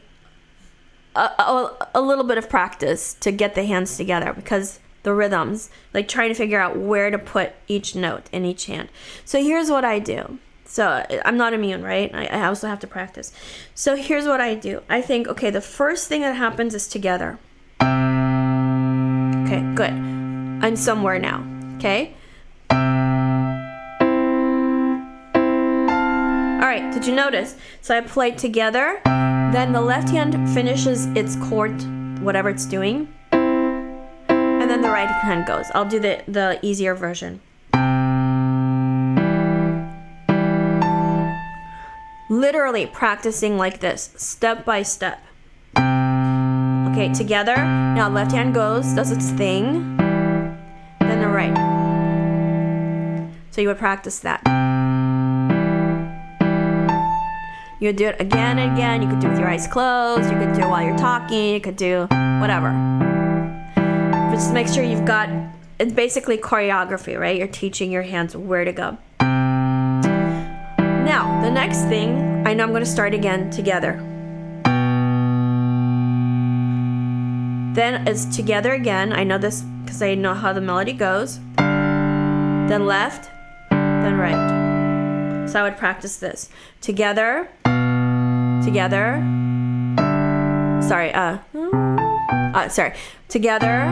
a little bit of practice to get the hands together because the rhythms, like trying to figure out where to put each note in each hand. So here's what I do. So I'm not immune, right? I also have to practice. So here's what I do. I think, okay, the first thing that happens is together. Okay, good. I'm somewhere now, okay? All right, did you notice? So I play together, then the left hand finishes its chord, whatever it's doing, and then the right hand goes. I'll do the easier version. Literally practicing like this, step by step. Okay, together. Now left hand goes, does its thing. Then the right. So you would practice that. You would do it again and again. You could do it with your eyes closed. You could do it while you're talking. You could do whatever. But just make sure you've got, it's basically choreography, right? You're teaching your hands where to go. Now, the next thing, I know I'm going to start again together. Then it's together again. I know this because I know how the melody goes. Then left, then then right. So I would practice this. Together, together. Sorry, Together,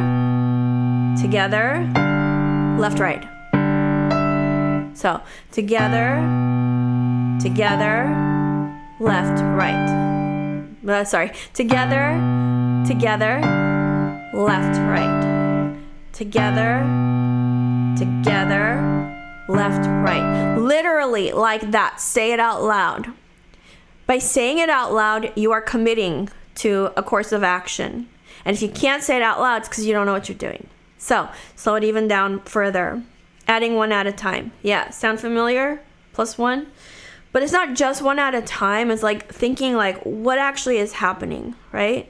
together, left, right. So, together, together, left, right. Together, together, left, right. Together, together, left, right. Literally like that. Say it out loud. By saying it out loud, you are committing to a course of action. And if you can't say it out loud, it's because you don't know what you're doing. So, slow it even down further. Adding one at a time. Yeah, sound familiar? +1. But it's not just one at a time. It's like thinking like what actually is happening, right?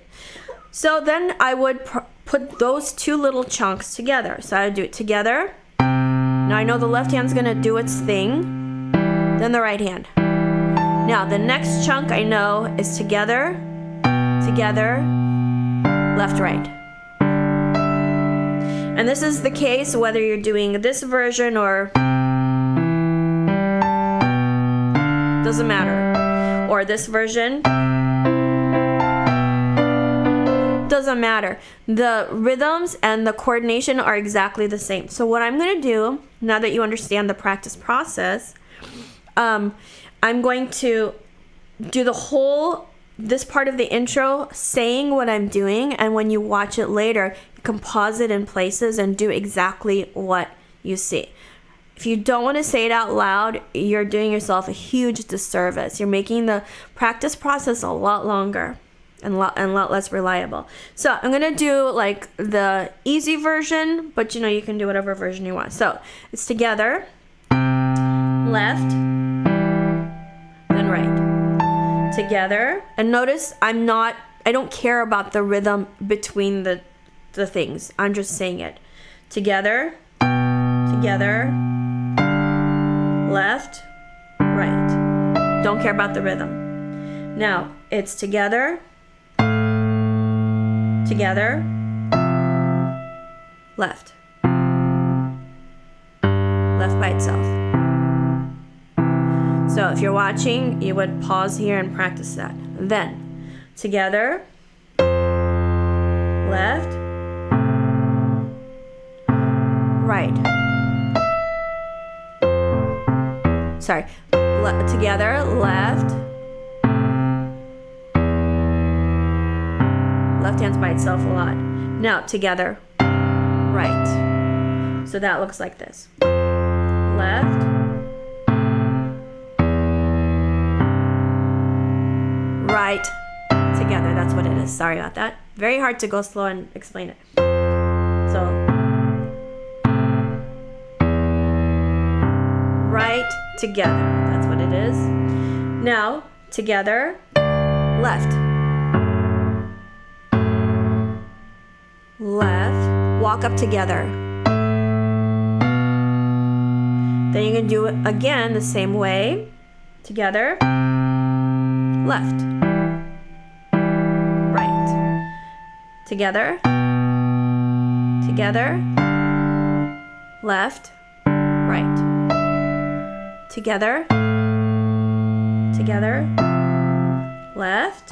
So then I would put those two little chunks together. So I would do it together. Now I know the left hand's gonna do its thing. Then the right hand. Now the next chunk I know is together, together, left, right. And this is the case whether you're doing this version or doesn't matter. Or this version doesn't matter. The rhythms and the coordination are exactly the same. So what I'm going to do, now that you understand the practice process, I'm going to do this part of the intro saying what I'm doing, and when you watch it later, you can pause it in places and do exactly what you see. If you don't want to say it out loud, you're doing yourself a huge disservice. You're making the practice process a lot longer and a lot less reliable. So I'm going to do like the easy version, but you can do whatever version you want. So it's together, left, then right. Together, and notice I don't care about the rhythm between the things. I'm just saying it. Together, together, left, right. Don't care about the rhythm. Now it's together, together, left, left by itself. So if you're watching, you would pause here and practice that. Then, together, left, right. Together, left. Left hand's by itself a lot. Now, together, right. So that looks like this. Left. Right, together. That's what it is. Sorry about that. Very hard to go slow and explain it. So, right, together. That's what it is. Now, together, left. Left. Walk up together. Then you can do it again the same way. Together, left. Together, together, left, right. Together, together, left,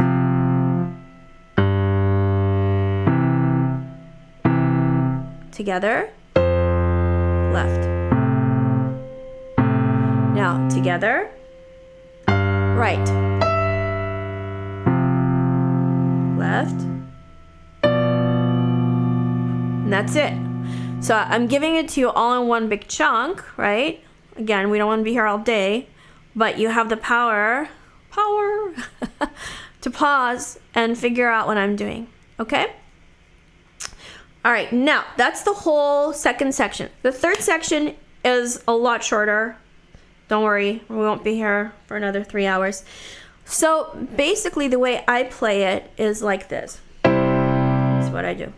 together, left. Now, together, right, left. And that's it. So I'm giving it to you all in one big chunk, right? Again, we don't want to be here all day, but you have the power to pause and figure out what I'm doing, okay? All right, now that's the whole second section. The third section is a lot shorter. Don't worry, we won't be here for another 3 hours. So basically the way I play it is like this. That's what I do.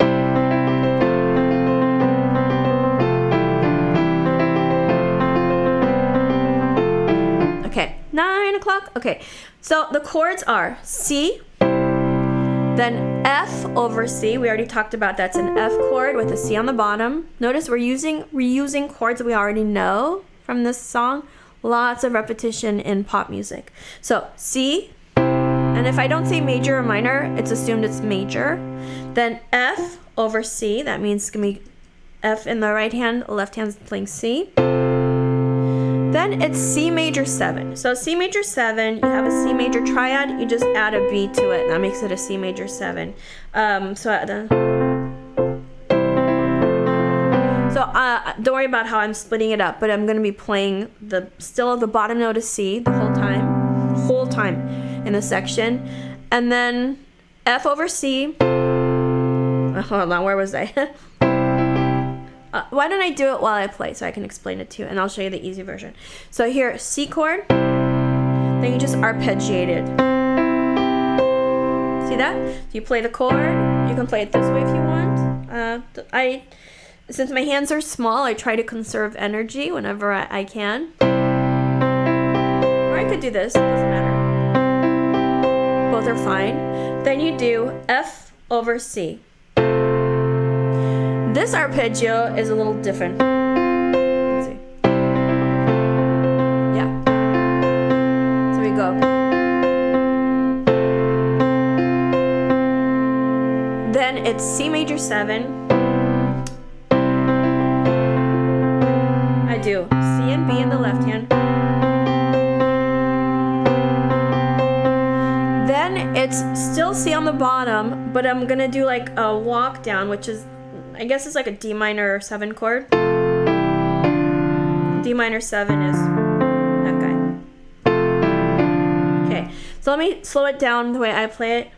Okay, 9 o'clock. Okay, so the chords are C, then F over C. We already talked about that's an F chord with a C on the bottom. Notice we're using chords that we already know. from this song. Lots of repetition in pop music. So C, and if I don't say major or minor, it's assumed it's major. Then F over C, that means it's gonna be F in the right hand, left hand's playing C. Then it's C major 7. So C major 7, you have a C major triad, you just add a B to it. That makes it a C major 7. Don't worry about how I'm splitting it up, but I'm going to be playing still the bottom note of C the whole time in the section. And then F over C. Hold on, where was I? Why don't I do it while I play so I can explain it to you, and I'll show you the easy version. So here, C chord, then you just arpeggiate it. See that? So you play the chord, you can play it this way if you want. Since my hands are small, I try to conserve energy whenever I can. Or I could do this, it doesn't matter. Both are fine. Then you do F over C. This arpeggio is a little different. Let's see. Yeah. So we go. Then it's C major 7. I do C and B in the left hand. Then it's still C on the bottom, but I'm gonna do like a walk down, which is, I guess it's like a D minor 7 chord. D minor 7 is that guy. Okay, so let me slow it down the way I play it.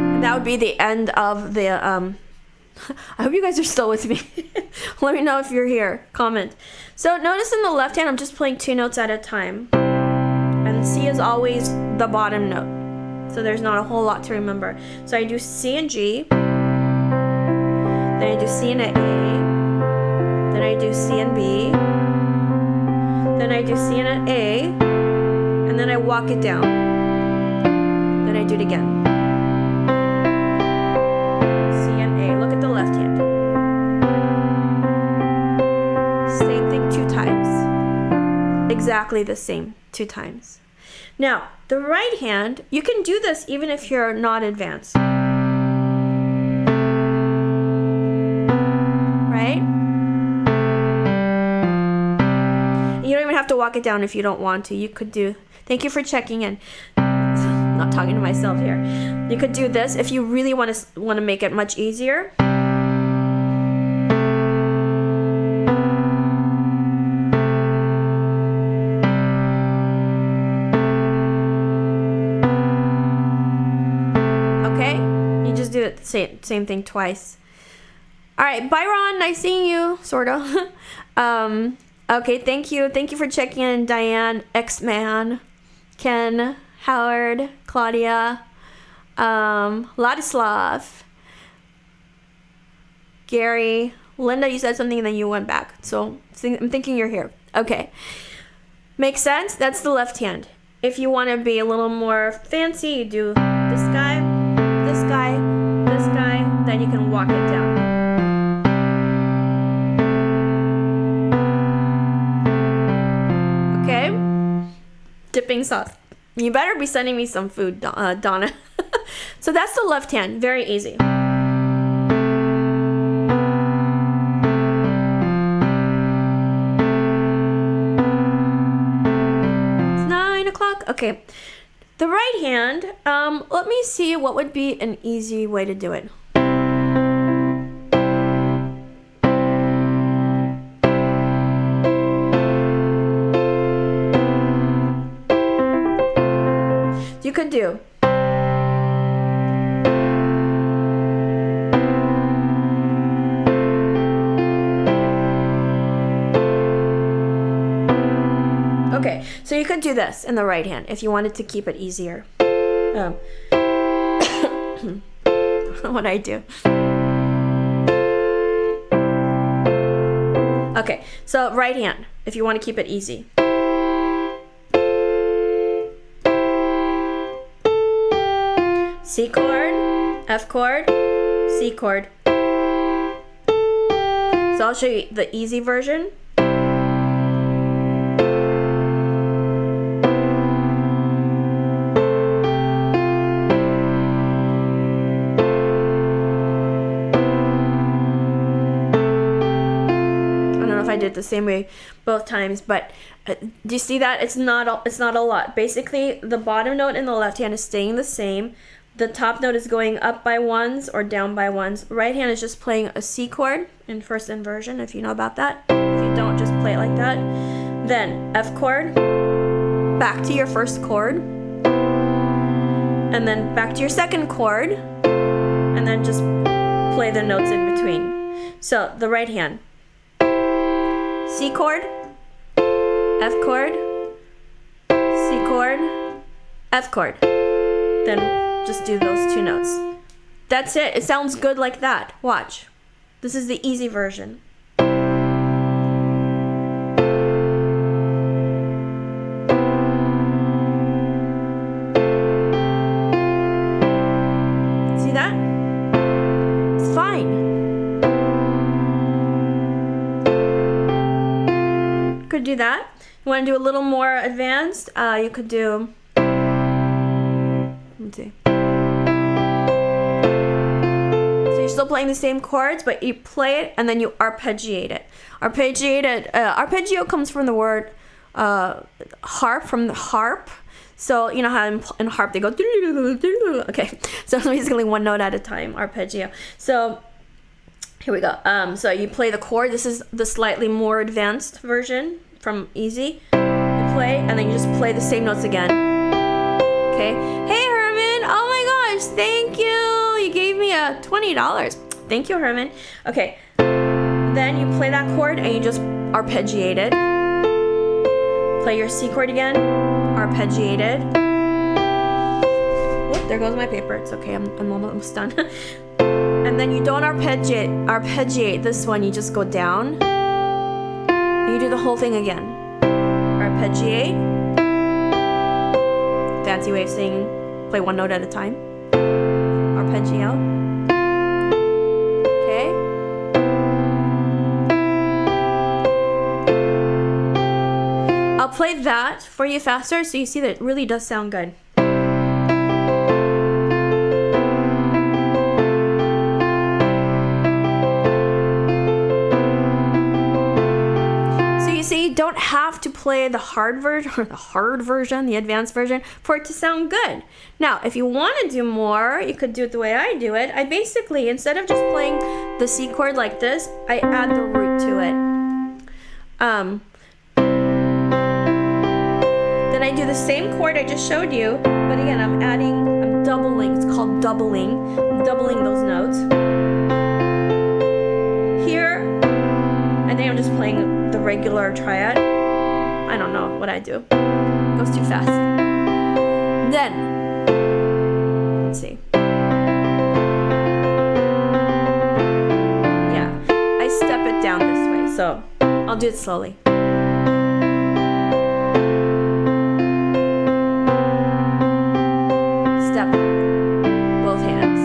And that would be the end of the I hope you guys are still with me. Let me know if you're here. Comment. So notice in the left hand, I'm just playing 2 notes at a time. And C is always the bottom note. So there's not a whole lot to remember. So I do C and G. Then I do C and A. Then I do C and B. Then I do C and an A. And then I walk it down. Then I do it again. Left hand. Same thing 2 times. Exactly the same 2 times. Now, the right hand, you can do this even if you're not advanced. Right? You don't even have to walk it down if you don't want to. You could do, thank you for checking in. Not talking to myself here. You could do this if you really want to make it much easier. Do it same thing twice. All right, bye Ron, nice seeing you, sort of. Okay, thank you for checking in. Diane, X-Man, Ken, Howard, Claudia, Ladislav, Gary, Linda. You said something and then you went back, so I'm thinking you're here. Okay, makes sense. That's the left hand. If you want to be a little more fancy, you do this guy, this guy, this guy, then you can walk it down. Okay? Dipping sauce. You better be sending me some food, Donna. So that's the left hand. Very easy. It's 9 o'clock. Okay. The right hand, let me see what would be an easy way to do it. You could do. Okay, so you could do this in the right hand if you wanted to keep it easier. What I do. Okay, so right hand, if you want to keep it easy. C chord, F chord, C chord. So I'll show you the easy version. I did it the same way both times, but do you see that it's not a lot. Basically, the bottom note in the left hand is staying the same. The top note is going up by ones or down by ones. Right hand is just playing a C chord in first inversion, if you know about that. If you don't, just play it like that. Then F chord, back to your first chord, and then back to your second chord, and then just play the notes in between. So the right hand, C chord, F chord, C chord, F chord. Then just do those two notes. That's it. It sounds good like that. Watch. This is the easy version. See that? It's fine. Could do that. You want to do a little more advanced? You could do. Let's see. So you're still playing the same chords, but you play it and then you arpeggiate it. Arpeggio comes from the word harp, from the harp. So you know how in harp they go. Okay, so it's basically one note at a time. Arpeggio. So. Here we go. So you play the chord. This is the slightly more advanced version from easy. You play, and then you just play the same notes again. Okay. Hey, Herman. Oh my gosh. Thank you. You gave me a $20. Thank you, Herman. Okay. Then you play that chord, and you just arpeggiate it. Play your C chord again. Arpeggiate it. Whoop, there goes my paper. It's okay. I'm almost done. And then you don't arpeggiate this one, you just go down. And you do the whole thing again. Arpeggiate. Fancy way of saying play one note at a time. Arpeggio. Okay. I'll play that for you faster so you see that it really does sound good. Don't have to play the hard version or the advanced version for it to sound good. Now, if you want to do more, you could do it the way I do it. I basically, instead of just playing the C chord like this, I add the root to it. Then I do the same chord I just showed you, but again, I'm doubling. It's called doubling. I'm doubling those notes. Here, and then I'm just playing the regular triad. I don't know what I do. It goes too fast. Then, let's see. Yeah, I step it down this way, so I'll do it slowly. Step, both hands.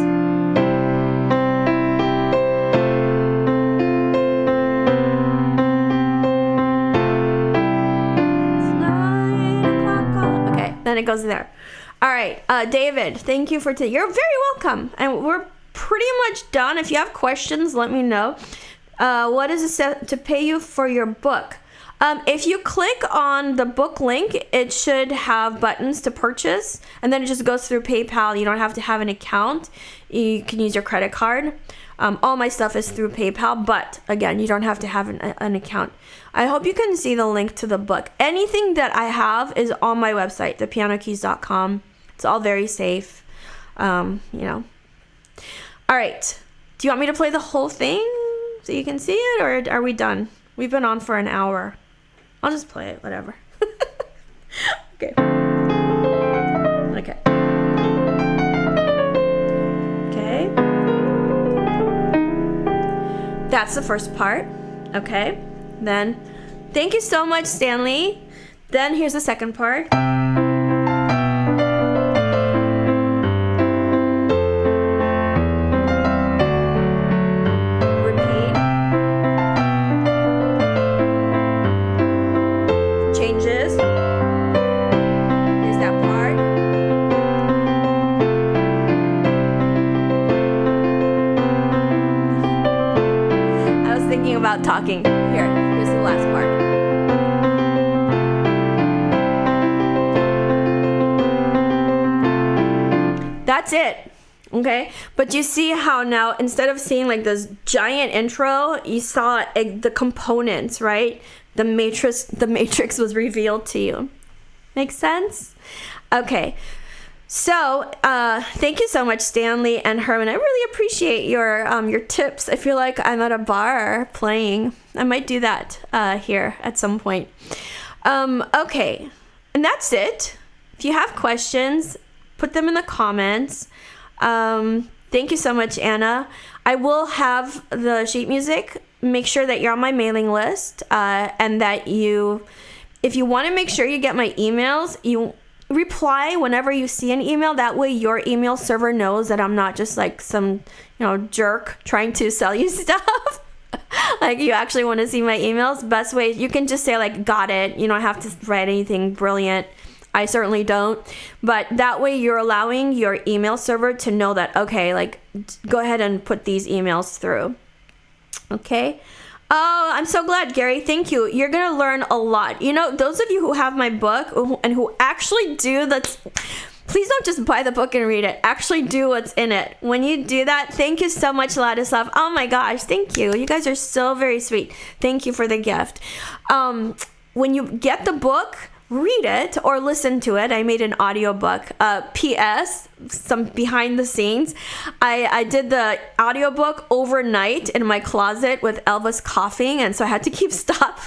Then it goes there. All right, David, thank you for today. You're very welcome. And we're pretty much done. If you have questions, let me know. What is it to pay you for your book? If you click on the book link, it should have buttons to purchase, and then it just goes through PayPal. You don't have to have an account. You can use your credit card. All my stuff is through PayPal, but again, you don't have to have an account. I hope you can see the link to the book. Anything that I have is on my website, thepianokeys.com. It's all very safe, you know. All right. Do you want me to play the whole thing so you can see it, or are we done? We've been on for an hour. I'll just play it, whatever. Okay. Okay. Okay. That's the first part. Okay. Then, thank you so much, Stanley. Then here's the second part. thinking about talking. Here's the last part. That's it. Okay, but you see how now instead of seeing like this giant intro, you saw the components, right? The matrix was revealed to you. Make sense? Okay. So, thank you so much, Stanley and Herman. I really appreciate your tips. I feel like I'm at a bar playing. I might do that here at some point. Okay, and that's it. If you have questions, put them in the comments. Thank you so much, Anna. I will have the sheet music. Make sure that you're on my mailing list, and that if you want to make sure you get my emails, you reply whenever you see an email. That way your email server knows that I'm not just like some, jerk trying to sell you stuff. Like, you actually want to see my emails. Best way, you can just say like, got it. You don't have to write anything brilliant. I certainly don't. But that way you're allowing your email server to know that, okay, like, go ahead and put these emails through. Okay. Oh, I'm so glad, Gary. Thank you. You're going to learn a lot. Those of you who have my book and who actually do that, please don't just buy the book and read it. Actually do what's in it. When you do that, thank you so much, Ladislav. Oh my gosh, thank you. You guys are so very sweet. Thank you for the gift. When you get the book, read it or listen to it. I made an audiobook. P.S. Some behind the scenes. I did the audiobook overnight in my closet with Elvis coughing, and so I had to keep stop.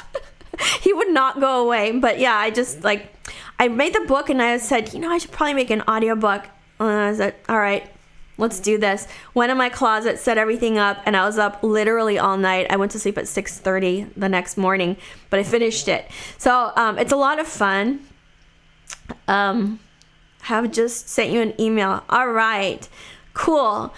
He would not go away. But yeah, I made the book and I said, I should probably make an audiobook. And I said, all right, let's do this. Went in my closet, set everything up, and I was up literally all night. I went to sleep at 6:30 the next morning, but I finished it. So it's a lot of fun. Have just sent you an email. All right, cool.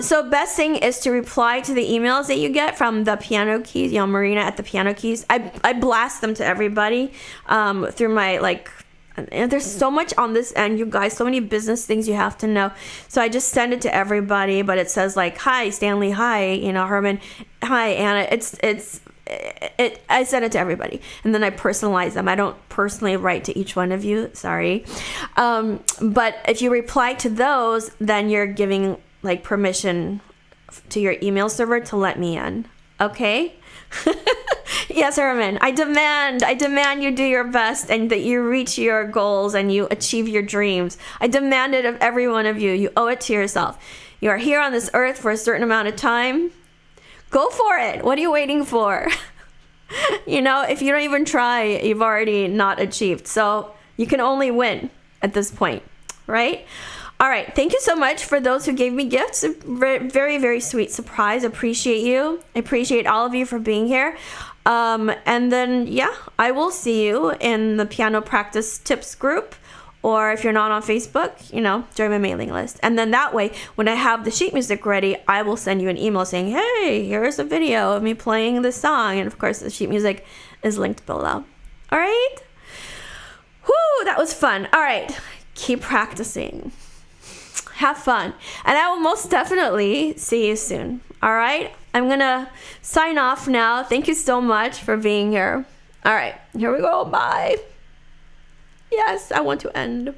So best thing is to reply to the emails that you get from the Piano Keys, Marina at the Piano Keys. I blast them to everybody through my and there's so much on this end, you guys, so many business things you have to know. So I just send it to everybody, but it says like, hi, Stanley, hi, Herman, hi, Anna. I send it to everybody, and then I personalize them. I don't personally write to each one of you, sorry. But if you reply to those, then you're giving like permission to your email server to let me in. Okay? Yes, Herman, I demand you do your best and that you reach your goals and you achieve your dreams. I demand it of every one of you. You owe it to yourself. You are here on this earth for a certain amount of time. Go for it. What are you waiting for? If you don't even try, you've already not achieved. So you can only win at this point, right? All right. Thank you so much for those who gave me gifts. A very, very sweet surprise. Appreciate you. I appreciate all of you for being here. And then, I will see you in the piano practice tips group, or if you're not on Facebook, join my mailing list. And then that way, when I have the sheet music ready, I will send you an email saying, hey, here's a video of me playing this song. And of course, the sheet music is linked below. All right. Whoo, that was fun. All right. Keep practicing. Have fun. And I will most definitely see you soon. All right. I'm going to sign off now. Thank you so much for being here. All right. Here we go. Bye. Yes, I want to end.